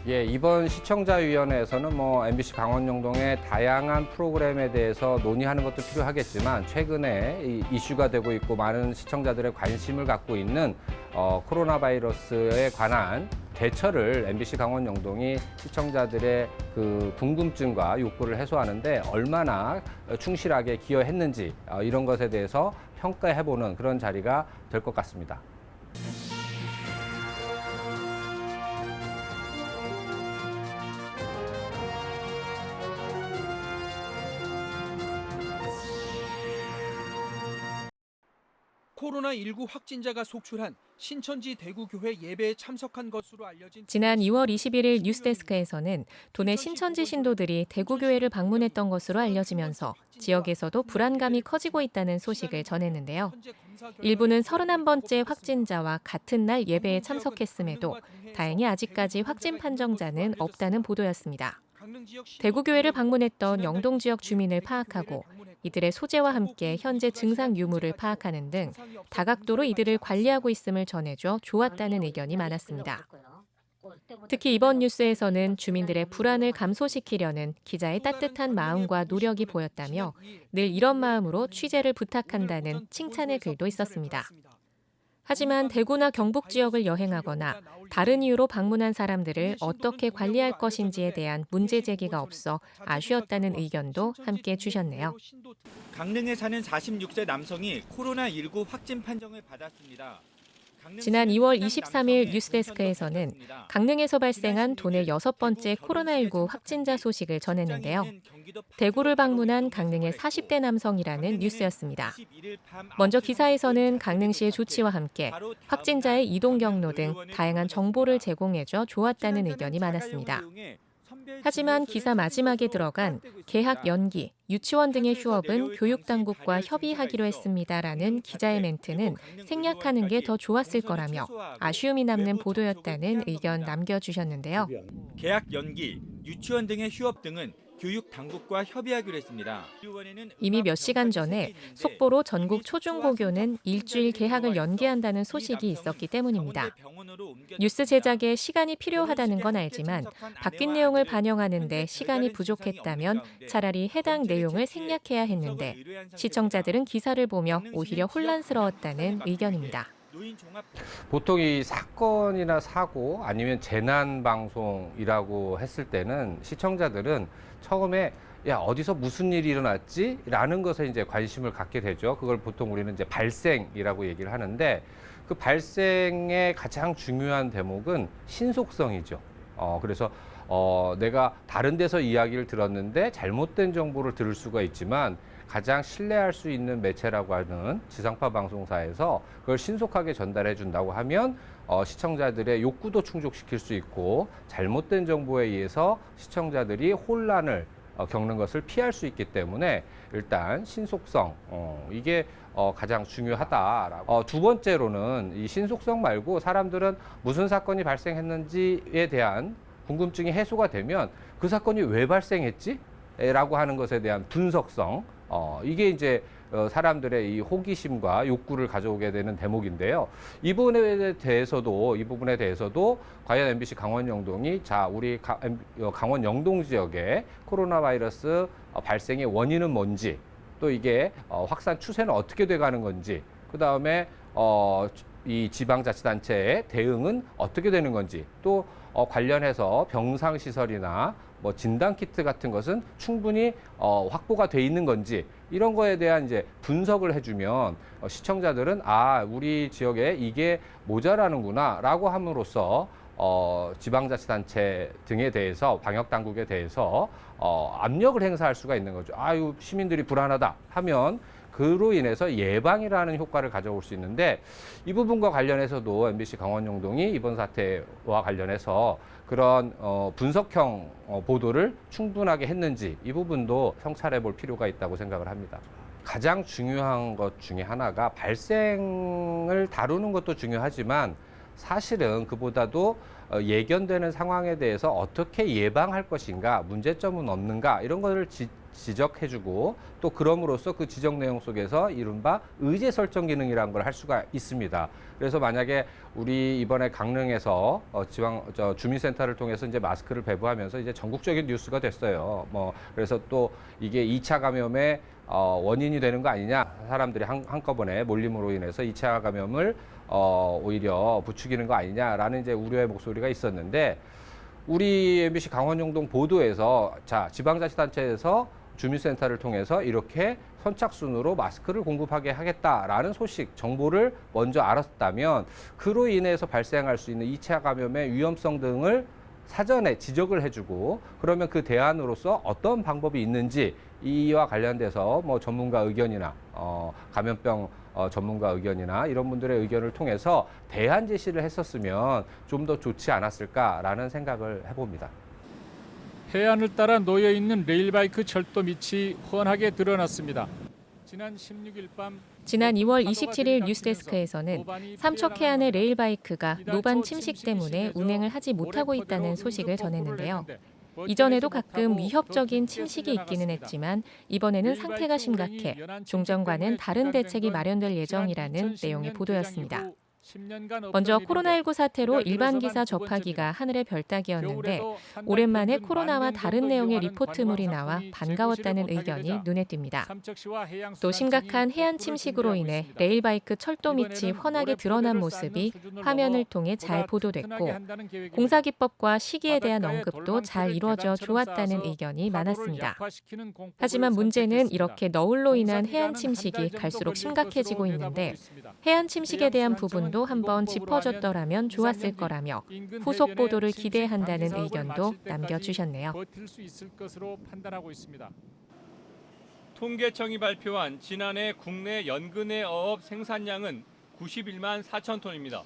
예, 이번 시청자위원회에서는 MBC 강원영동의 다양한 프로그램에 대해서 논의하는 것도 필요하겠지만 최근에 이슈가 되고 있고 많은 시청자들의 관심을 갖고 있는 코로나 바이러스에 관한 대처를 MBC 강원영동이 시청자들의 그 궁금증과 욕구를 해소하는데 얼마나 충실하게 기여했는지 이런 것에 대해서 평가해보는 그런 자리가 될 것 같습니다. 코로나19 확진자가 속출한 신천지 대구교회 예배에 참석한 것으로 알려진 지난 2월 21일 뉴스데스크에서는 도내 신천지 신도들이 대구교회를 방문했던 것으로 알려지면서 지역에서도 불안감이 커지고 있다는 소식을 전했는데요. 일부는 31번째 확진자와 같은 날 예배에 참석했음에도 다행히 아직까지 확진 판정자는 없다는 보도였습니다. 대구교회를 방문했던 영동 지역 주민을 파악하고 이들의 소재와 함께 현재 증상 유무를 파악하는 등 다각도로 이들을 관리하고 있음을 전해줘 좋았다는 의견이 많았습니다. 특히 이번 뉴스에서는 주민들의 불안을 감소시키려는 기자의 따뜻한 마음과 노력이 보였다며 늘 이런 마음으로 취재를 부탁한다는 칭찬의 글도 있었습니다. 하지만 대구나 경북 지역을 여행하거나 다른 이유로 방문한 사람들을 어떻게 관리할 것인지에 대한 문제 제기가 없어 아쉬웠다는 의견도 함께 주셨네요. 강릉에 사는 46세 남성이 코로나19 확진 판정을 받았습니다. 지난 2월 23일 뉴스데스크에서는 강릉에서 발생한 도내 6번째 코로나19 확진자 소식을 전했는데요. 대구를 방문한 강릉의 40대 남성이라는 뉴스였습니다. 먼저 기사에서는 강릉시의 조치와 함께 확진자의 이동 경로 등 다양한 정보를 제공해줘 좋았다는 의견이 많았습니다. 하지만 기사 마지막에 들어간 개학 연기, 유치원 등의 휴업은 교육당국과 협의하기로 했습니다라는 기자의 멘트는 생략하는 게 더 좋았을 거라며 아쉬움이 남는 보도였다는 의견 남겨주셨는데요. 개학 연기, 유치원 등의 휴업 등은 교육 당국과 협의하기로 했습니다. 이미 몇 시간 전에 속보로 전국 초중고교는 일주일 개학을 연기한다는 소식이 있었기 때문입니다. 뉴스 제작에 시간이 필요하다는 건 알지만 바뀐 내용을 반영하는 데 시간이 부족했다면 차라리 해당 내용을 생략해야 했는데 시청자들은 기사를 보며 오히려 혼란스러웠다는 의견입니다. 보통 이 사건이나 사고 아니면 재난 방송이라고 했을 때는 시청자들은 처음에 야 어디서 무슨 일이 일어났지? 라는 것에 이제 관심을 갖게 되죠. 그걸 보통 우리는 이제 발생이라고 얘기를 하는데 그 발생의 가장 중요한 대목은 신속성이죠. 그래서 내가 다른 데서 이야기를 들었는데 잘못된 정보를 들을 수가 있지만 가장 신뢰할 수 있는 매체라고 하는 지상파 방송사에서 그걸 신속하게 전달해 준다고 하면 시청자들의 욕구도 충족시킬 수 있고 잘못된 정보에 의해서 시청자들이 혼란을 겪는 것을 피할 수 있기 때문에 일단 신속성 이게 가장 중요하다라고. 두 번째로는 이 신속성 말고 사람들은 무슨 사건이 발생했는지에 대한 궁금증이 해소가 되면 그 사건이 왜 발생했지? 라고 하는 것에 대한 분석성 이게 이제 사람들의 이 호기심과 욕구를 가져오게 되는 대목인데요. 이 부분에 대해서도 과연 MBC 강원영동이 우리 강원 영동 지역의 코로나 바이러스 발생의 원인은 뭔지 또 이게 확산 추세는 어떻게 돼가는 건지 그다음에 이 지방자치단체의 대응은 어떻게 되는 건지 또 관련해서 병상시설이나 진단키트 같은 것은 충분히 확보가 돼 있는 건지 이런 거에 대한 이제 분석을 해주면 시청자들은 우리 지역에 이게 모자라는구나 라고 함으로써 지방자치단체 등에 대해서 방역당국에 대해서 압력을 행사할 수가 있는 거죠. 시민들이 불안하다 하면 그로 인해서 예방이라는 효과를 가져올 수 있는데 이 부분과 관련해서도 MBC 강원영동이 이번 사태와 관련해서 그런 분석형 보도를 충분하게 했는지 이 부분도 성찰해 볼 필요가 있다고 생각을 합니다. 가장 중요한 것 중에 하나가 발생을 다루는 것도 중요하지만 사실은 그보다도 예견되는 상황에 대해서 어떻게 예방할 것인가, 문제점은 없는가 이런 것을 지적해주고 또 그럼으로써 그 지적 내용 속에서 이른바 의제 설정 기능이라는 걸 할 수가 있습니다. 그래서 만약에 우리 이번에 강릉에서 주민센터를 통해서 이제 마스크를 배부하면서 이제 전국적인 뉴스가 됐어요. 그래서 또 이게 2차 감염의 원인이 되는 거 아니냐, 사람들이 한꺼번에 몰림으로 인해서 2차 감염을 오히려 부추기는 거 아니냐라는 이제 우려의 목소리가 있었는데, 우리 MBC 강원영동 보도에서 지방자치단체에서 주민센터를 통해서 이렇게 선착순으로 마스크를 공급하게 하겠다라는 소식, 정보를 먼저 알았다면 그로 인해서 발생할 수 있는 2차 감염의 위험성 등을 사전에 지적을 해주고, 그러면 그 대안으로서 어떤 방법이 있는지 이와 관련돼서 전문가 의견이나 감염병 전문가 의견이나 이런 분들의 의견을 통해서 대안 제시를 했었으면 좀 더 좋지 않았을까라는 생각을 해봅니다. 해안을 따라 놓여 있는 레일바이크 철도 밑이 훤하게 드러났습니다. 지난 16일 밤 지난 2월 27일 뉴스데스크에서는 삼척해안의 레일바이크가 노반 침식 때문에 운행을 하지 못하고 있다는 소식을 전했는데요. 이전에도 가끔 위협적인 침식이 있기는 했지만 이번에는 상태가 심각해 종전과는 다른 대책이 마련될 예정이라는 내용의 보도였습니다. 먼저 코로나19 사태로 일반 기사 접하기가 하늘의 별따기였는데 오랜만에 코로나와 다른 내용의 리포트물이 나와 반가웠다는 의견이 눈에 띕니다. 또 심각한 해안 침식으로 인해 레일바이크 철도 밑이 훤하게 드러난 모습이 화면을 통해 잘 보도됐고, 공사 기법과 시기에 대한 언급도 잘 이루어져 좋았다는 의견이 많았습니다. 하지만 문제는 이렇게 너울로 인한 해안 침식이 갈수록 심각해지고 있는데, 해안 침식에 대한 부분도 한번 짚어줬더라면 좋았을 거라며 후속 보도를 기대한다는 의견도 남겨주셨네요. 통계청이 발표한 지난해 국내 연근해 어업 생산량은 91만 4천 톤입니다.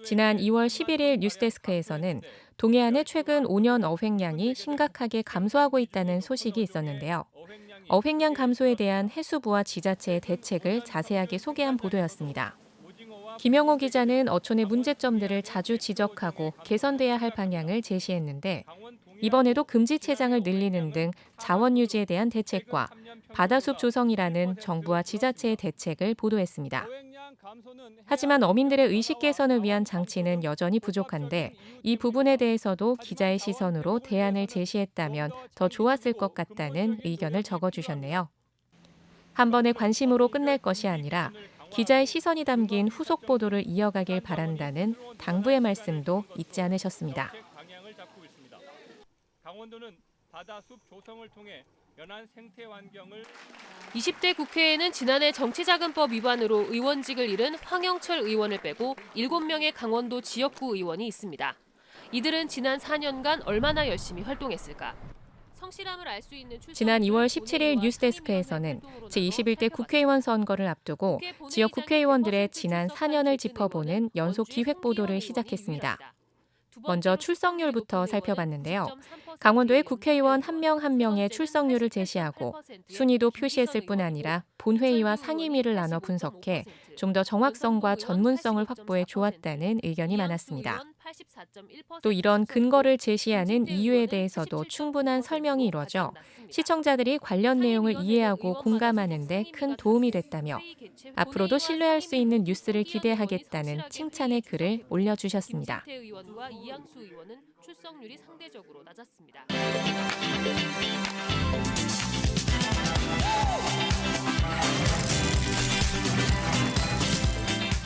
지난 2월 11일 뉴스데스크에서는 동해안의 최근 5년 어획량이 심각하게 감소하고 있다는 소식이 있었는데요. 어획량 감소에 대한 해수부와 지자체의 대책을 자세하게 소개한 보도였습니다. 김영호 기자는 어촌의 문제점들을 자주 지적하고 개선돼야 할 방향을 제시했는데, 이번에도 금지체장을 늘리는 등 자원 유지에 대한 대책과 바다숲 조성이라는 정부와 지자체의 대책을 보도했습니다. 하지만 어민들의 의식 개선을 위한 장치는 여전히 부족한데, 이 부분에 대해서도 기자의 시선으로 대안을 제시했다면 더 좋았을 것 같다는 의견을 적어주셨네요. 한 번의 관심으로 끝날 것이 아니라 기자의 시선이 담긴 후속 보도를 이어가길 바란다는 당부의 말씀도 잊지 않으셨습니다. 강원도는 바다숲 조성을 통해 연안 생태 환경을 20대 국회에는 지난해 정치자금법 위반으로 의원직을 잃은 황영철 의원을 빼고 7명의 강원도 지역구 의원이 있습니다. 이들은 지난 4년간 얼마나 열심히 활동했을까? 성실함을 알 수 있는 지난 2월 17일 뉴스데스크에서는 제21대 국회의원 선거를 앞두고 지역 국회의원들의 지난 4년을 짚어보는 연속 기획 보도를 시작했습니다. 먼저 출석률부터 살펴봤는데요. 강원도의 국회의원 한 명 한 명의 출석률을 제시하고 순위도 표시했을 뿐 아니라 본회의와 상임위를 나눠 분석해 좀 더 정확성과 전문성을 확보해 좋았다는 의견이 많았습니다. 또 이런 근거를 제시하는 이유에 대해서도 충분한 설명이 이루어져 시청자들이 관련 내용을 이해하고 공감하는 데 큰 도움이 됐다며 앞으로도 신뢰할 수 있는 뉴스를 기대하겠다는 칭찬의 글을 올려주셨습니다. 의원과 이양수 의원은 출석률이 상대적으로 낮았습니다.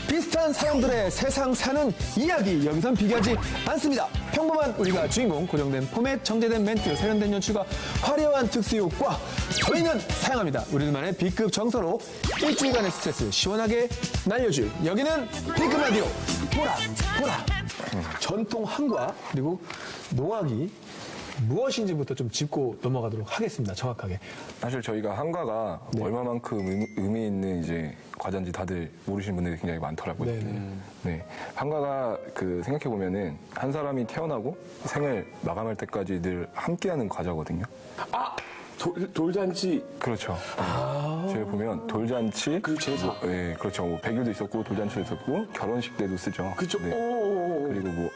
비슷한 사람들의 세상 사는 이야기, 여기선 비교하지 않습니다. 평범한 우리가 주인공, 고정된 포맷, 정제된 멘트, 세련된 연출과 화려한 특수효과, 저희는 사용합니다. 우리들만의 B급 정서로 일주일간의 스트레스 시원하게 날려줄, 여기는 B급 라디오 보라. 전통 한과 그리고 농악이 무엇인지부터 좀 짚고 넘어가도록 하겠습니다. 정확하게. 사실 저희가 한과가 얼마만큼 의미 있는 이제 과자인지 다들 모르시는 분들이 굉장히 많더라고요. 네. 한과가 생각해 보면은 한 사람이 태어나고 생을 마감할 때까지 늘 함께하는 과자거든요. 돌잔치. 그렇죠. 저희 보면 돌잔치, 그 제사. 네, 그렇죠. 백일도 있었고 돌잔치도 있었고 결혼식 때도 쓰죠. 그렇죠. 네. 그리고 뭐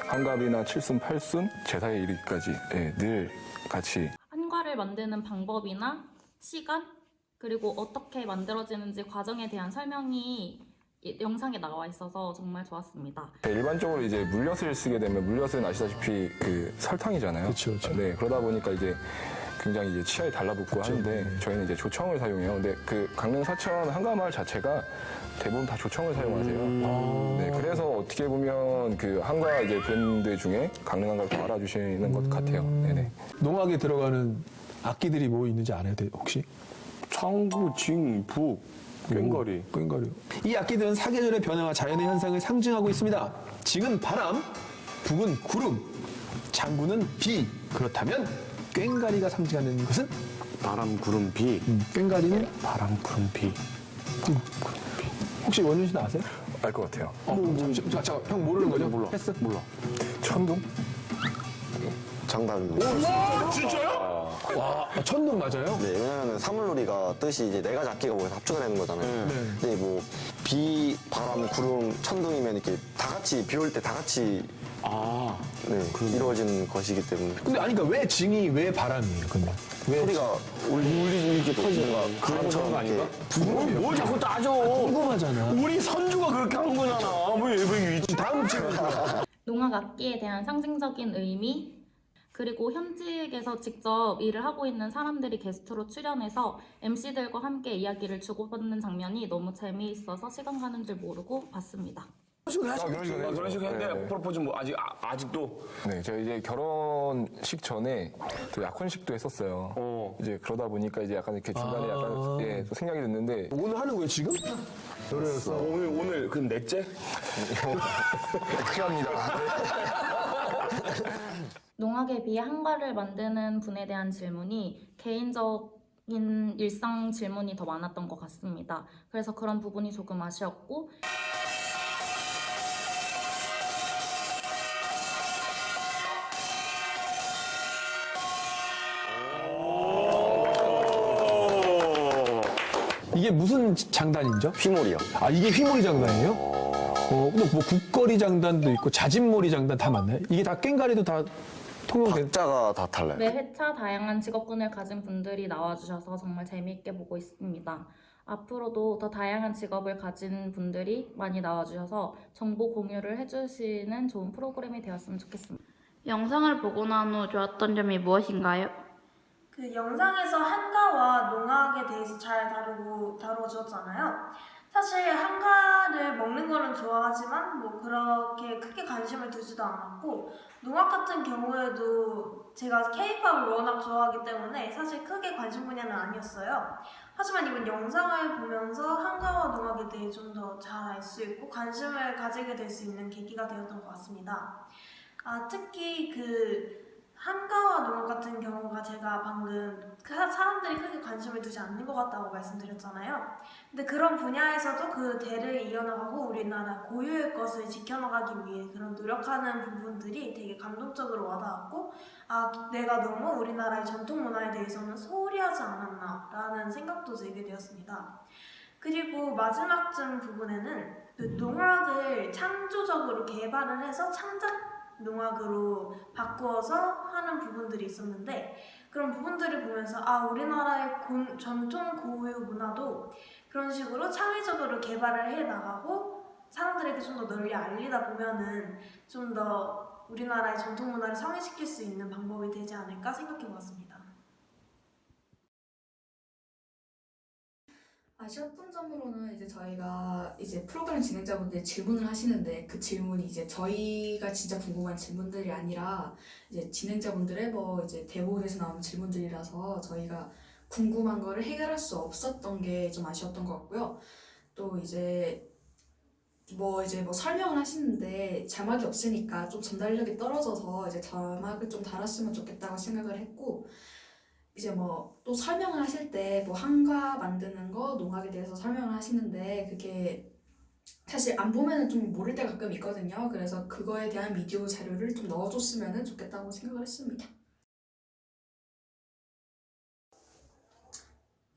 환갑이나 칠순, 팔순, 제사에 이르기까지 늘 같이 한과를 만드는 방법이나 시간 그리고 어떻게 만들어지는지 과정에 대한 설명이 영상에 나와 있어서 정말 좋았습니다. 일반적으로 이제 물엿을 쓰게 되면 물엿은 아시다시피 그 설탕이잖아요. 그렇죠. 네, 그러다 보니까 이제 굉장히 이제 치아에 달라붙고 하는데 저희는 이제 조청을 사용해요. 근데 그 강릉 사천 한가마을 자체가 대부분 다 조청을 사용하세요. 네, 그래서 어떻게 보면 그 한가 이제 브랜드 중에 강릉 한가를 좀 알아주시는 것 같아요. 네네. 농악에 들어가는 악기들이 뭐 있는지 알아요, 혹시? 창구, 징, 북, 꽹과리. 꽹과리. 이 악기들은 사계절의 변화와 자연의 현상을 상징하고 있습니다. 징은 바람, 북은 구름, 장구는 비. 그렇다면 꽹과리가 상징하는 것은? 바람, 구름, 비. 꽹과리는? 바람, 구름, 비. 혹시 원준 씨는 아세요? 알 것 같아요. 형 모르는 거죠? 몰라. 패스? 몰라. 천둥? 정답입니다. 진짜요? 와, 천둥 맞아요? 네, 왜냐면 사물놀이가 뜻이 이제 네 가지 악기가 모여서 합주가 되는 거잖아요. 근데 뭐 비, 바람, 구름, 천둥이면 이렇게 다 같이 비 올 때 다 같이 이루어지는 것이기 때문에. 근데 아니 그러니까 왜 징이 왜 바람이에요? 근데 왜 소리가 울리 이렇게 퍼지는 거 바람처럼 거 아닌가? 뭘 자꾸 따져? 궁금하잖아. 우리 선주가 그렇게 한 거잖아. 왜 다음 질문. 농악 악기에 대한 상징적인 의미 그리고 현직에서 직접 일을 하고 있는 사람들이 게스트로 출연해서 MC들과 함께 이야기를 주고받는 장면이 너무 재미있어서 시간 가는 줄 모르고 봤습니다. 그런 식으로 했는데 프로포즈 뭐 아직도 네, 제가 이제 결혼식 전에 또 약혼식도 했었어요. 이제 그러다 보니까 이제 약간 이렇게 중간에 약간 또 생각이 됐는데 오늘 하는 거예요 지금? 노래였어. 오늘 그 넷째? 확실합니다. 농악에 비해 한과를 만드는 분에 대한 질문이 개인적인 일상 질문이 더 많았던 것 같습니다. 그래서 그런 부분이 조금 아쉬웠고 이게 무슨 장단이죠? 휘몰이요. 아 이게 휘몰이 장단이에요? 근데 뭐 국거리 장단도 있고 자진몰이 장단 다 맞나요? 이게 다 꽹과리도 다 통용된? 박자가 다 달라요. 매 회차 다양한 직업군을 가진 분들이 나와주셔서 정말 재미있게 보고 있습니다. 앞으로도 더 다양한 직업을 가진 분들이 많이 나와주셔서 정보 공유를 해주시는 좋은 프로그램이 되었으면 좋겠습니다. 영상을 보고 난 후 좋았던 점이 무엇인가요? 그 영상에서 한가와 농악에 대해서 잘 다루어졌잖아요. 사실 한가를 먹는 거는 좋아하지만 뭐 그렇게 크게 관심을 두지도 않았고 농악 같은 경우에도 제가 K-팝을 워낙 좋아하기 때문에 사실 크게 관심 분야는 아니었어요. 하지만 이번 영상을 보면서 한가와 농악에 대해 좀 더 잘 알 수 있고 관심을 가지게 될 수 있는 계기가 되었던 것 같습니다. 특히 그 한가와 농악 같은 경우가 제가 방금 사람들이 크게 관심을 두지 않는 것 같다고 말씀드렸잖아요. 근데 그런 분야에서도 그 대를 이어나가고 우리나라 고유의 것을 지켜나가기 위해 그런 노력하는 부분들이 되게 감동적으로 와닿았고 내가 너무 우리나라의 전통 문화에 대해서는 소홀히 하지 않았나 라는 생각도 들게 되었습니다. 그리고 마지막쯤 부분에는 그 농악을 창조적으로 개발을 해서 창작 농악으로 바꾸어서 하는 부분들이 있었는데 그런 부분들을 보면서 우리나라의 전통 고유 문화도 그런 식으로 창의적으로 개발을 해 나가고 사람들에게 좀 더 널리 알리다 보면은 좀 더 우리나라의 전통 문화를 성행시킬 수 있는 방법이 되지 않을까 생각해 보았습니다. 아쉬웠던 점으로는 이제 저희가 이제 프로그램 진행자분들이 질문을 하시는데 그 질문이 이제 저희가 진짜 궁금한 질문들이 아니라 이제 진행자분들의 뭐 이제 대본에서 나오는 질문들이라서 저희가 궁금한 거를 해결할 수 없었던 게 좀 아쉬웠던 것 같고요. 또 이제 뭐 설명을 하시는데 자막이 없으니까 좀 전달력이 떨어져서 이제 자막을 좀 달았으면 좋겠다고 생각을 했고 이제 뭐 또 설명을 하실 때 뭐 한과 만드는 거, 농악에 대해서 설명을 하시는데 그게 사실 안 보면은 좀 모를 때가 가끔 있거든요. 그래서 그거에 대한 비디오 자료를 좀 넣어줬으면 좋겠다고 생각을 했습니다.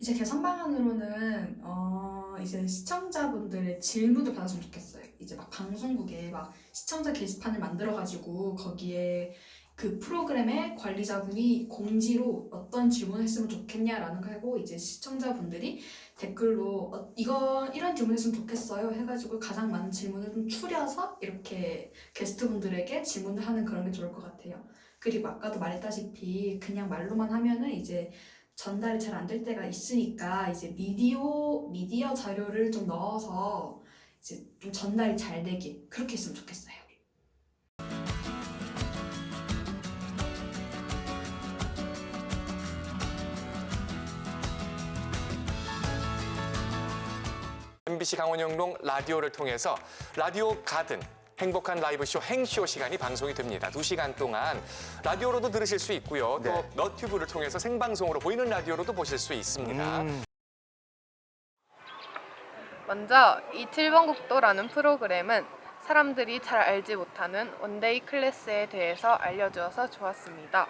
이제 개선 방안으로는 이제 시청자분들의 질문을 받았으면 좋겠어요. 이제 막 방송국에 막 시청자 게시판을 만들어가지고 거기에 그 프로그램의 관리자분이 공지로 어떤 질문을 했으면 좋겠냐라는 거 하고 이제 시청자분들이 댓글로 이런 질문 했으면 좋겠어요 해가지고 가장 많은 질문을 좀 추려서 이렇게 게스트분들에게 질문을 하는 그런 게 좋을 것 같아요. 그리고 아까도 말했다시피 그냥 말로만 하면은 이제 전달이 잘 안 될 때가 있으니까 이제 미디어 자료를 좀 넣어서 이제 좀 전달이 잘 되게 그렇게 했으면 좋겠어요. MBC 강원영동 라디오를 통해서 라디오 가든 행복한 라이브쇼 행쇼 시간이 방송이 됩니다. 2시간 동안 라디오로도 들으실 수 있고요. 또 너튜브를 통해서 생방송으로 보이는 라디오로도 보실 수 있습니다. 먼저 이 7번 국도라는 프로그램은 사람들이 잘 알지 못하는 원데이 클래스에 대해서 알려주어서 좋았습니다.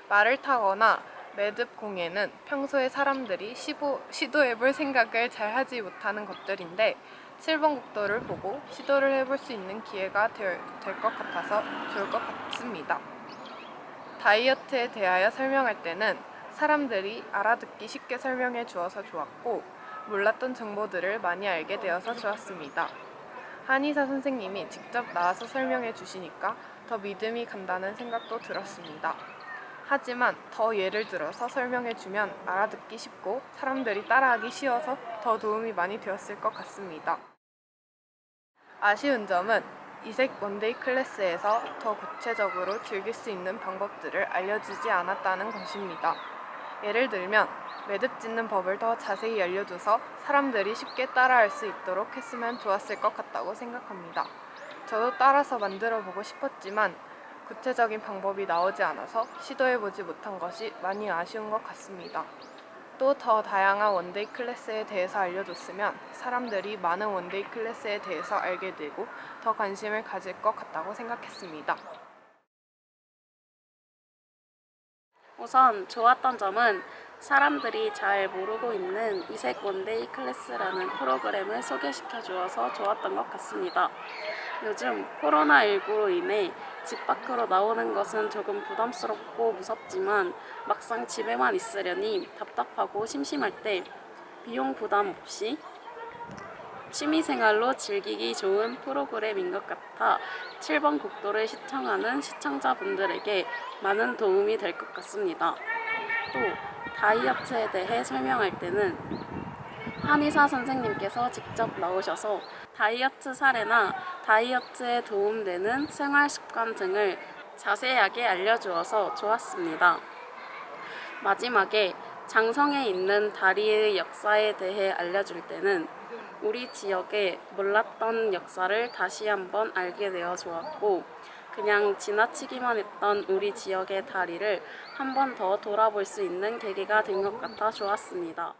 말을 타거나 매듭 공예는 평소에 사람들이 시도해볼 생각을 잘 하지 못하는 것들인데 7번 국도를 보고 시도를 해볼 수 있는 기회가 될 것 같아서 좋을 것 같습니다. 다이어트에 대하여 설명할 때는 사람들이 알아듣기 쉽게 설명해 주어서 좋았고 몰랐던 정보들을 많이 알게 되어서 좋았습니다. 한의사 선생님이 직접 나와서 설명해 주시니까 더 믿음이 간다는 생각도 들었습니다. 하지만 더 예를 들어서 설명해주면 알아듣기 쉽고 사람들이 따라하기 쉬워서 더 도움이 많이 되었을 것 같습니다. 아쉬운 점은 이색 원데이 클래스에서 더 구체적으로 즐길 수 있는 방법들을 알려주지 않았다는 것입니다. 예를 들면 매듭 짓는 법을 더 자세히 알려줘서 사람들이 쉽게 따라할 수 있도록 했으면 좋았을 것 같다고 생각합니다. 저도 따라서 만들어 보고 싶었지만 구체적인 방법이 나오지 않아서 시도해보지 못한 것이 많이 아쉬운 것 같습니다. 또 더 다양한 원데이 클래스에 대해서 알려줬으면 사람들이 많은 원데이 클래스에 대해서 알게 되고 더 관심을 가질 것 같다고 생각했습니다. 우선 좋았던 점은 사람들이 잘 모르고 있는 이색 원데이 클래스라는 프로그램을 소개시켜 주어서 좋았던 것 같습니다. 요즘 코로나19로 인해 집 밖으로 나오는 것은 조금 부담스럽고 무섭지만 막상 집에만 있으려니 답답하고 심심할 때 비용 부담 없이 취미생활로 즐기기 좋은 프로그램인 것 같아 7번 국도를 시청하는 시청자분들에게 많은 도움이 될 것 같습니다. 또 다이어트에 대해 설명할 때는 한의사 선생님께서 직접 나오셔서 다이어트 사례나 다이어트에 도움되는 생활 습관 등을 자세하게 알려주어서 좋았습니다. 마지막에 장성에 있는 다리의 역사에 대해 알려줄 때는 우리 지역에 몰랐던 역사를 다시 한번 알게 되어 좋았고 그냥 지나치기만 했던 우리 지역의 다리를 한 번 더 돌아볼 수 있는 계기가 된 것 같아 좋았습니다.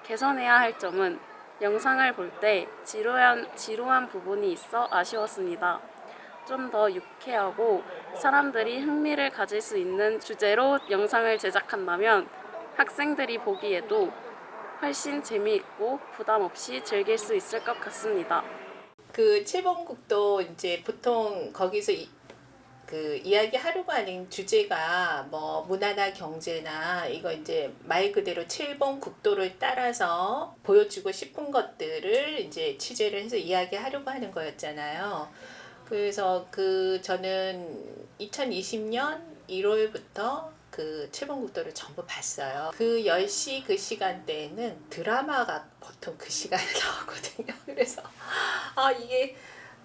개선해야 할 점은 영상을 볼 때 지루한 부분이 있어 아쉬웠습니다. 좀 더 유쾌하고 사람들이 흥미를 가질 수 있는 주제로 영상을 제작한다면 학생들이 보기에도 훨씬 재미있고 부담 없이 즐길 수 있을 것 같습니다. 그 7번 국도 이제 보통 거기서 그 이야기하려고 하는 주제가 뭐 문화나 경제나 이거 이제 말 그대로 7번 국도를 따라서 보여주고 싶은 것들을 이제 취재를 해서 이야기하려고 하는 거였잖아요. 그래서 저는 2020년 1월부터 그 7번 국도를 전부 봤어요. 그 10시 그 시간대에는 드라마가 보통 그 시간에 나오거든요. 그래서 이게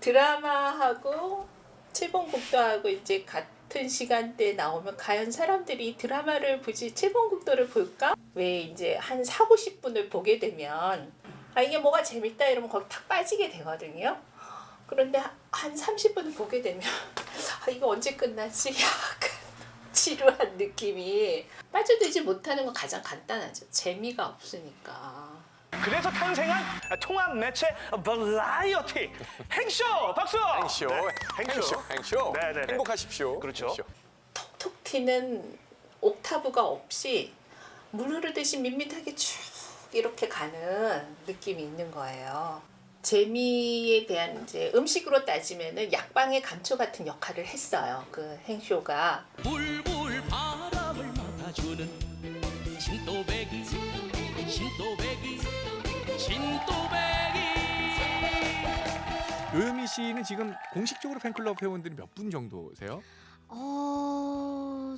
드라마하고 7번 국도하고 이제 같은 시간대에 나오면 과연 사람들이 드라마를 보지 7번 국도를 볼까? 왜 이제 한 4, 50분을 보게 되면 이게 뭐가 재밌다 이러면 거기 탁 빠지게 되거든요. 그런데 한 30분을 보게 되면 이거 언제 끝나지? 약간 지루한 느낌이 빠져들지 못하는 건 가장 간단하죠. 재미가 없으니까. 그래서 탄생한 통합 매체 버라이어티 행쇼 박수. 행쇼, 행쇼. 네네. 행복하십시오. 그렇죠. 행쇼. 톡톡 튀는 옥타브가 없이 물 흐르듯이 밋밋하게 쭉 이렇게 가는 느낌이 있는 거예요. 재미에 대한 이제 음식으로 따지면은 약방의 감초 같은 역할을 했어요. 그 행쇼가. 불불 바람을 맡아주는 신또배기 신또배기 신또배기. 요요미 씨는 지금 공식적으로 팬클럽 회원들이 몇 분 정도세요?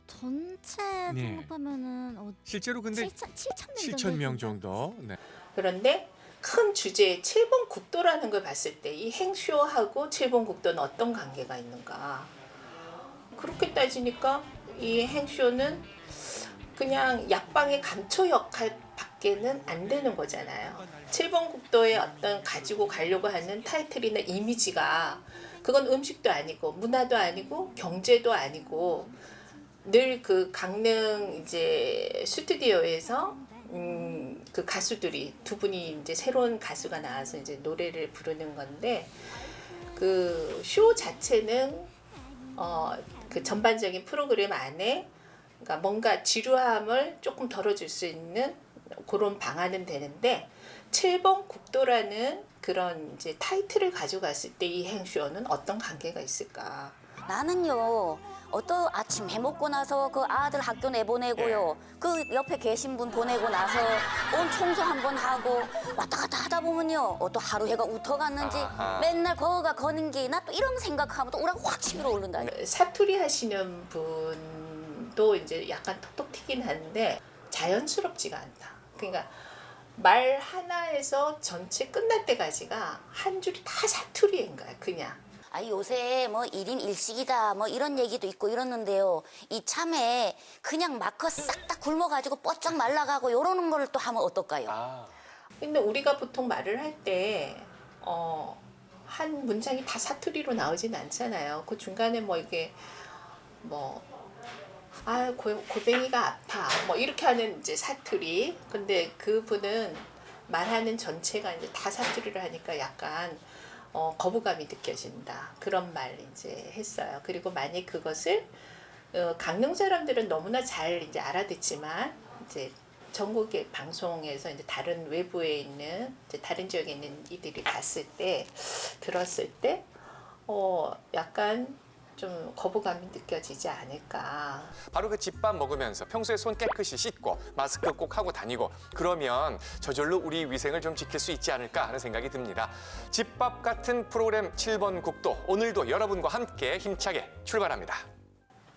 전체 네. 등록하면은 실제로 근데 7,000명 7,000명 정도. 네. 그런데 큰 주제 7번 국도라는 걸 봤을 때 이 행쇼하고 7번 국도는 어떤 관계가 있는가. 그렇게 따지니까 이 행쇼는 그냥 약방의 감초 역할밖에는 안 되는 거잖아요. 7번 국도의 어떤 가지고 가려고 하는 타이틀이나 이미지가 그건 음식도 아니고 문화도 아니고 경제도 아니고 늘 그 강릉 이제 스튜디오에서 그 가수들이 두 분이 이제 새로운 가수가 나와서 이제 노래를 부르는 건데 그 쇼 자체는 그 전반적인 프로그램 안에 그러니까 뭔가 지루함을 조금 덜어줄 수 있는 그런 방안은 되는데 7번 국도라는 그런 이제 타이틀을 가져갔을 때 이 행쇼는 어떤 관계가 있을까? 나는요. 어떤 아침 해먹고 나서 그 아들 학교 내보내고요. 그 옆에 계신 분 보내고 나서 온 청소 한번 하고 왔다 갔다 하다 보면요. 또 하루 해가 웃어갔는지 맨날 거가 거는 게 나 또 이런 생각하면 또 우라가 확 치밀어 오른다. 사투리 하시는 분도 이제 약간 톡톡 튀긴 한데 자연스럽지가 않다. 그러니까 말 하나에서 전체 끝날 때까지가 한 줄이 다 사투리인 거야, 그냥. 아니 요새 뭐 1인 1식이다 뭐 이런 얘기도 있고 이러는데요. 이참에 그냥 마커 싹 다 굶어가지고 뻗쩍 말라가고 이러는 걸 또 하면 어떨까요? 근데 우리가 보통 말을 할 때 한 문장이 다 사투리로 나오진 않잖아요. 그 중간에 뭐 이게 뭐 고뱅이가 아파 뭐 이렇게 하는 이제 사투리. 근데 그분은 말하는 전체가 이제 다 사투리를 하니까 약간 거부감이 느껴진다. 그런 말 이제 했어요. 그리고 만약 그것을 강릉 사람들은 너무나 잘 이제 알아듣지만 이제 전국의 방송에서 이제 다른 외부에 있는 이제 다른 지역에 있는 이들이 봤을 때 들었을 때 약간 좀 거부감이 느껴지지 않을까. 바로 그 집밥 먹으면서 평소에 손 깨끗이 씻고 마스크 꼭 하고 다니고 그러면 저절로 우리 위생을 좀 지킬 수 있지 않을까 하는 생각이 듭니다. 집밥 같은 프로그램 7번 국도 오늘도 여러분과 함께 힘차게 출발합니다.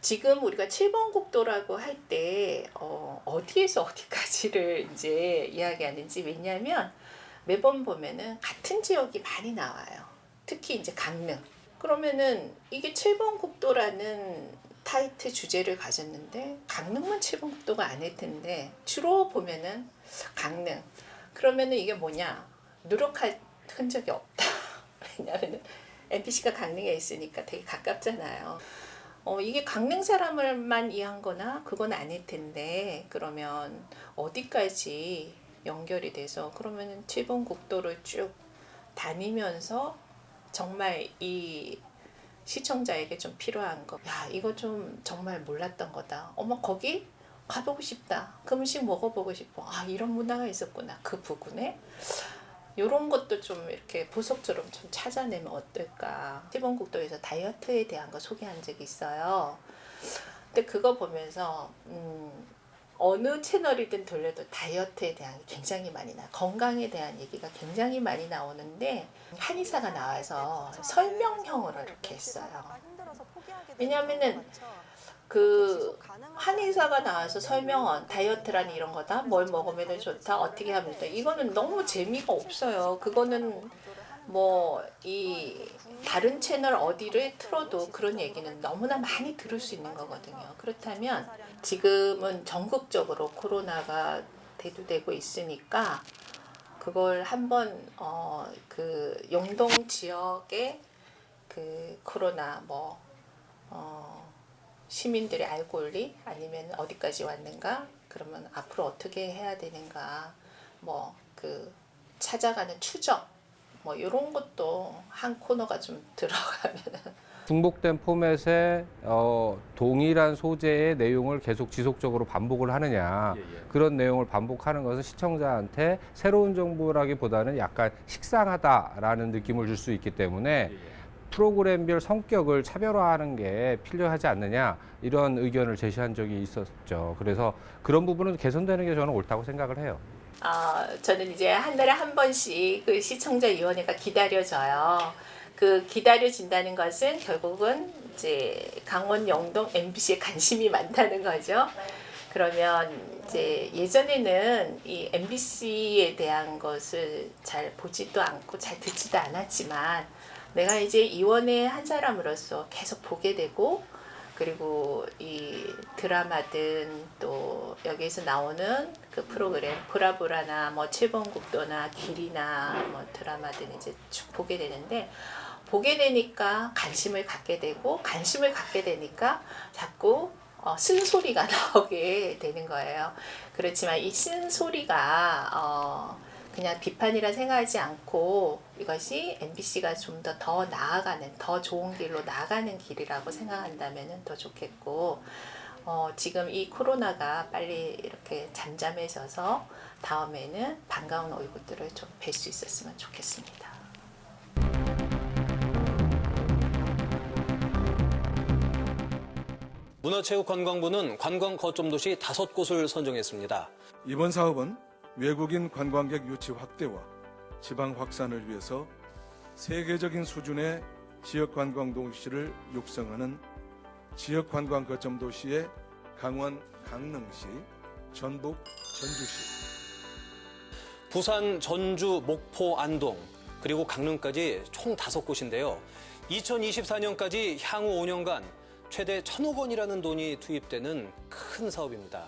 지금 우리가 7번 국도라고 할 때 어디에서 어디까지를 이제 이야기하는지 왜냐하면 매번 보면은 같은 지역이 많이 나와요. 특히 이제 강릉. 그러면은 이게 7번 국도라는 타이틀 주제를 가졌는데 강릉만 7번 국도가 아닐 텐데 주로 보면은 강릉. 그러면은 이게 뭐냐? 노력할 흔적이 없다. 왜냐하면 MBC가 강릉에 있으니까 되게 가깝잖아요. 이게 강릉 사람을만 이해한 거나 그건 아닐 텐데 그러면 어디까지 연결이 돼서 그러면은 7번 국도를 쭉 다니면서 정말 이 시청자에게 좀 필요한 거. 야, 이거 좀 정말 몰랐던 거다. 어머, 거기 가보고 싶다. 그 음식 먹어보고 싶어. 아, 이런 문화가 있었구나. 그 부근에. 이런 것도 좀 이렇게 보석처럼 좀 찾아내면 어떨까. 7번 국도에서 다이어트에 대한 거 소개한 적이 있어요. 근데 그거 보면서 어느 채널이든 돌려도 다이어트에 대한 게 굉장히 많이 나와요. 건강에 대한 얘기가 굉장히 많이 나오는데 한의사가 나와서 설명형으로 이렇게 했어요. 왜냐하면은 그 한의사가 나와서 설명한 다이어트란 이런 거다. 뭘 먹으면 좋다. 어떻게 하면 좋다. 이거는 너무 재미가 없어요. 그거는 뭐 이 다른 채널 어디를 틀어도 그런 얘기는 너무나 많이 들을 수 있는 거거든요. 그렇다면 지금은 전국적으로 코로나가 대두되고 있으니까 그걸 한번 그 영동 지역의 그 코로나 뭐 시민들의 알고 올리 아니면 어디까지 왔는가 그러면 앞으로 어떻게 해야 되는가 뭐 그 찾아가는 추적 뭐 이런 것도 한 코너가 좀 들어가면 중복된 포맷에 동일한 소재의 내용을 계속 지속적으로 반복을 하느냐, 그런 내용을 반복하는 것은 시청자한테 새로운 정보라기보다는 약간 식상하다라는 느낌을 줄 수 있기 때문에 프로그램별 성격을 차별화하는 게 필요하지 않느냐, 이런 의견을 제시한 적이 있었죠. 그래서 그런 부분은 개선되는 게 저는 옳다고 생각을 해요. 저는 이제 한 달에 한 번씩 그 시청자위원회가 기다려져요. 그 기다려진다는 것은 결국은 이제 강원 영동 MBC에 관심이 많다는 거죠. 그러면 이제 예전에는 이 MBC에 대한 것을 잘 보지도 않고 잘 듣지도 않았지만, 내가 이제 위원회 한 사람으로서 계속 보게 되고, 그리고 이 드라마든 또 여기에서 나오는 그 프로그램 보라보라나 뭐 7번 국도나 길이나 뭐 드라마든 이제 쭉 보게 되는데, 보게 되니까 관심을 갖게 되고, 관심을 갖게 되니까 자꾸 쓴소리가 나오게 되는 거예요. 그렇지만 이 쓴소리가 그냥 비판이라 생각하지 않고, 이것이 MBC가 좀 더 나아가는, 더 좋은 길로 나아가는 길이라고 생각한다면 더 좋겠고, 지금 이 코로나가 빨리 이렇게 잠잠해져서 다음에는 반가운 얼굴들을 좀 뵐 수 있었으면 좋겠습니다. 문화체육관광부는 관광 거점 도시 5곳을 선정했습니다. 이번 사업은 외국인 관광객 유치 확대와 지방 확산을 위해서 세계적인 수준의 지역 관광 도시를 육성하는 지역 관광 거점 도시의 강원 강릉시, 전북 전주시, 부산, 전주, 목포, 안동, 그리고 강릉까지 총 5곳인데요. 2024년까지 향후 5년간 최대 1,000억 원이라는 돈이 투입되는 큰 사업입니다.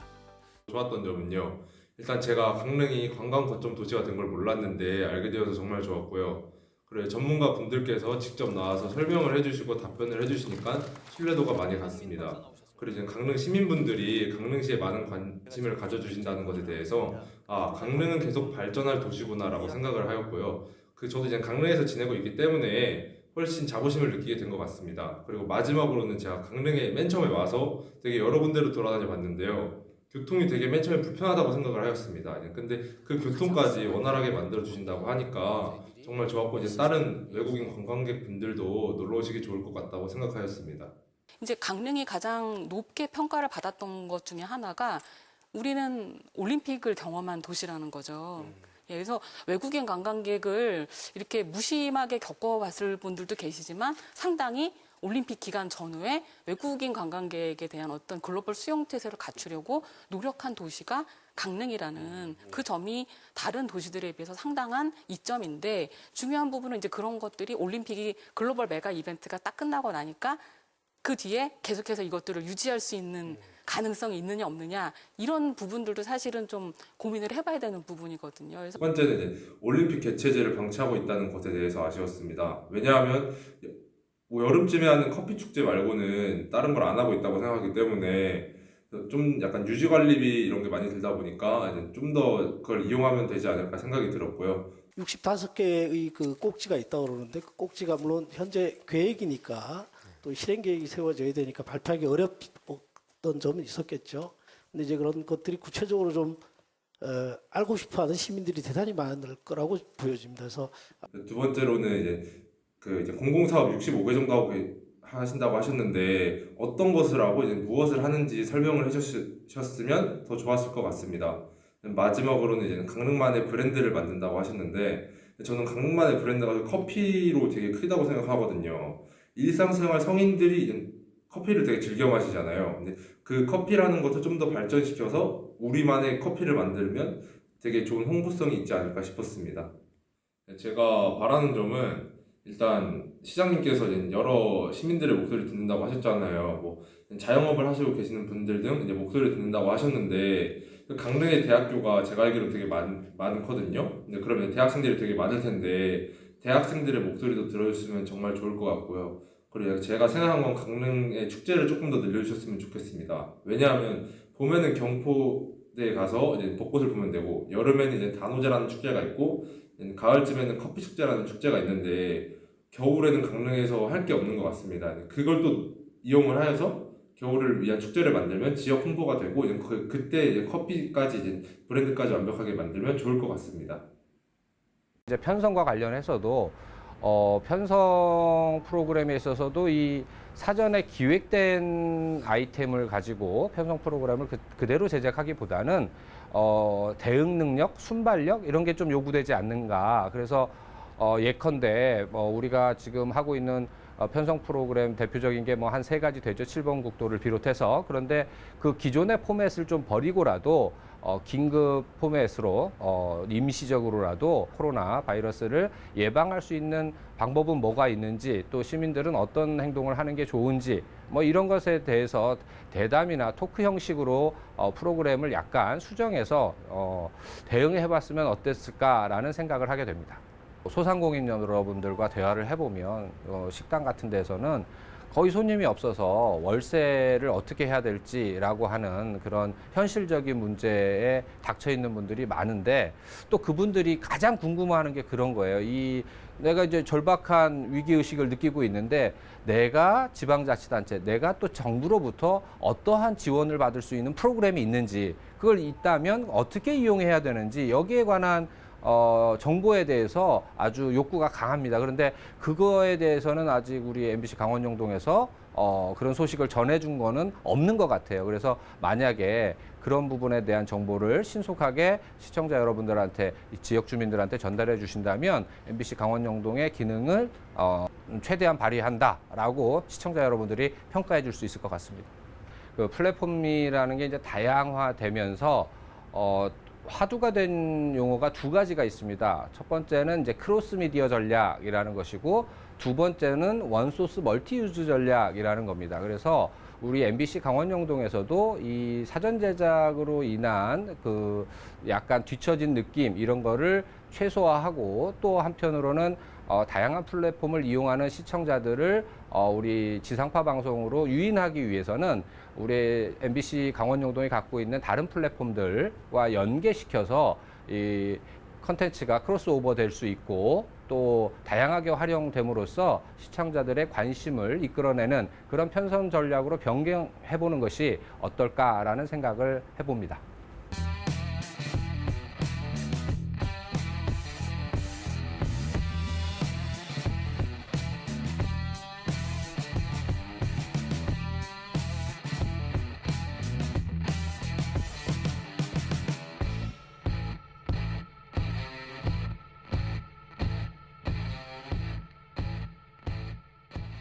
좋았던 점은요, 일단 제가 강릉이 관광 거점 도시가 된 걸 몰랐는데 알게 되어서 정말 좋았고요. 그리고 전문가 분들께서 직접 나와서 설명을 해주시고 답변을 해주시니까 신뢰도가 많이 갔습니다. 그리고 이제 강릉 시민분들이 강릉시에 많은 관심을 가져주신다는 것에 대해서 강릉은 계속 발전할 도시구나라고 생각을 하였고요. 저도 이제 강릉에서 지내고 있기 때문에 훨씬 자부심을 느끼게 된 것 같습니다. 그리고 마지막으로는 제가 강릉에 맨 처음에 와서 되게 여러 군데로 돌아다녀 봤는데요. 교통이 되게 맨 처음에 불편하다고 생각을 하였습니다. 근데 그 교통까지 원활하게 만들어 주신다고 하니까 정말 좋았고, 이제 다른 외국인 관광객 분들도 놀러 오시기 좋을 것 같다고 생각하였습니다. 이제 강릉이 가장 높게 평가를 받았던 것 중에 하나가 우리는 올림픽을 경험한 도시라는 거죠. 그래서 외국인 관광객을 이렇게 무심하게 겪어봤을 분들도 계시지만 상당히 올림픽 기간 전후에 외국인 관광객에 대한 어떤 글로벌 수용태세를 갖추려고 노력한 도시가 강릉이라는 그 점이 다른 도시들에 비해서 상당한 이점인데, 중요한 부분은 이제 그런 것들이 올림픽이 글로벌 메가 이벤트가 딱 끝나고 나니까 그 뒤에 계속해서 이것들을 유지할 수 있는 가능성이 있느냐 없느냐, 이런 부분들도 사실은 좀 고민을 해봐야 되는 부분이거든요. 그래서 첫 번째는 이제 올림픽 개최제를 방치하고 있다는 것에 대해서 아쉬웠습니다. 왜냐하면 여름쯤에 하는 커피 축제 말고는 다른 걸 안 하고 있다고 생각하기 때문에 좀 약간 유지 관리비 이런 게 많이 들다 보니까 좀 더 그걸 이용하면 되지 않을까 생각이 들었고요. 65개의 그 꼭지가 있다고 그러는데, 그 꼭지가 물론 현재 계획이니까 또 실행 계획이 세워져야 되니까 발표하기 어렵던 점은 있었겠죠. 근데 이제 그런 것들이 구체적으로 좀 알고 싶어하는 시민들이 대단히 많을 거라고 보여집니다. 그래서 두 번째로는 이제 공공사업 65개 정도 하신다고 하셨는데, 어떤 것을 하고 이제 무엇을 하는지 설명을 해주셨으면 더 좋았을 것 같습니다. 마지막으로는 이제 강릉만의 브랜드를 만든다고 하셨는데, 저는 강릉만의 브랜드가 커피로 되게 크다고 생각하거든요. 일상생활 성인들이 커피를 되게 즐겨 마시잖아요. 근데 그 커피라는 것을 좀 더 발전시켜서 우리만의 커피를 만들면 되게 좋은 홍보성이 있지 않을까 싶었습니다. 제가 바라는 점은, 일단 시장님께서 이제 여러 시민들의 목소리를 듣는다고 하셨잖아요. 자영업을 하시고 계시는 분들 등 이제 목소리를 듣는다고 하셨는데, 강릉의 대학교가 제가 알기로 되게 많거든요. 근데 그러면 대학생들이 되게 많을 텐데, 대학생들의 목소리도 들어주시면 정말 좋을 것 같고요. 그리고 제가 생각한 건 강릉의 축제를 조금 더 늘려주셨으면 좋겠습니다. 왜냐하면 봄에는 경포대에 가서 이제 벚꽃을 보면 되고, 여름에는 이제 단오제라는 축제가 있고, 가을쯤에는 커피 축제라는 축제가 있는데, 겨울에는 강릉에서 할 게 없는 것 같습니다. 그걸 또 이용을 하여서 겨울을 위한 축제를 만들면 지역 홍보가 되고 이제 그때 이제 커피까지 이제 브랜드까지 완벽하게 만들면 좋을 것 같습니다. 이제 편성과 관련해서도 편성 프로그램에 있어서도 이 사전에 기획된 아이템을 가지고 편성 프로그램을 그대로 제작하기보다는 대응 능력, 순발력 이런 게 좀 요구되지 않는가. 그래서 예컨대 우리가 지금 하고 있는 편성 프로그램 대표적인 게 뭐 한 3가지 되죠. 7번 국도를 비롯해서. 그런데 그 기존의 포맷을 좀 버리고라도 긴급 포맷으로 임시적으로라도 코로나 바이러스를 예방할 수 있는 방법은 뭐가 있는지, 또 시민들은 어떤 행동을 하는 게 좋은지, 뭐 이런 것에 대해서 대담이나 토크 형식으로 프로그램을 약간 수정해서 대응해 봤으면 어땠을까라는 생각을 하게 됩니다. 소상공인 여러분들과 대화를 해보면 식당 같은 데서는 거의 손님이 없어서 월세를 어떻게 해야 될지라고 하는 그런 현실적인 문제에 닥쳐 있는 분들이 많은데, 또 그분들이 가장 궁금해하는 게 그런 거예요. 내가 이제 절박한 위기의식을 느끼고 있는데 내가 지방자치단체, 내가 또 정부로부터 어떠한 지원을 받을 수 있는 프로그램이 있는지, 그걸 있다면 어떻게 이용해야 되는지, 여기에 관한 정보에 대해서 아주 욕구가 강합니다. 그런데 그거에 대해서는 아직 우리 MBC 강원영동에서 그런 소식을 전해준 거는 없는 것 같아요. 그래서 만약에 그런 부분에 대한 정보를 신속하게 시청자 여러분들한테, 지역 주민들한테 전달해 주신다면 MBC 강원영동의 기능을 최대한 발휘한다라고 시청자 여러분들이 평가해 줄 수 있을 것 같습니다. 그 플랫폼이라는 게 이제 다양화되면서 화두가 된 용어가 2가지가 있습니다. 첫 번째는 이제 크로스 미디어 전략이라는 것이고, 두 번째는 원소스 멀티 유즈 전략이라는 겁니다. 그래서 우리 MBC 강원영동에서도 이 사전 제작으로 인한 그 약간 뒤처진 느낌, 이런 거를 최소화하고, 또 한편으로는 다양한 플랫폼을 이용하는 시청자들을 우리 지상파 방송으로 유인하기 위해서는 우리 MBC 강원영동이 갖고 있는 다른 플랫폼들과 연계시켜서 이 컨텐츠가 크로스오버 될 수 있고, 또 다양하게 활용됨으로써 시청자들의 관심을 이끌어내는 그런 편성 전략으로 변경해보는 것이 어떨까라는 생각을 해봅니다.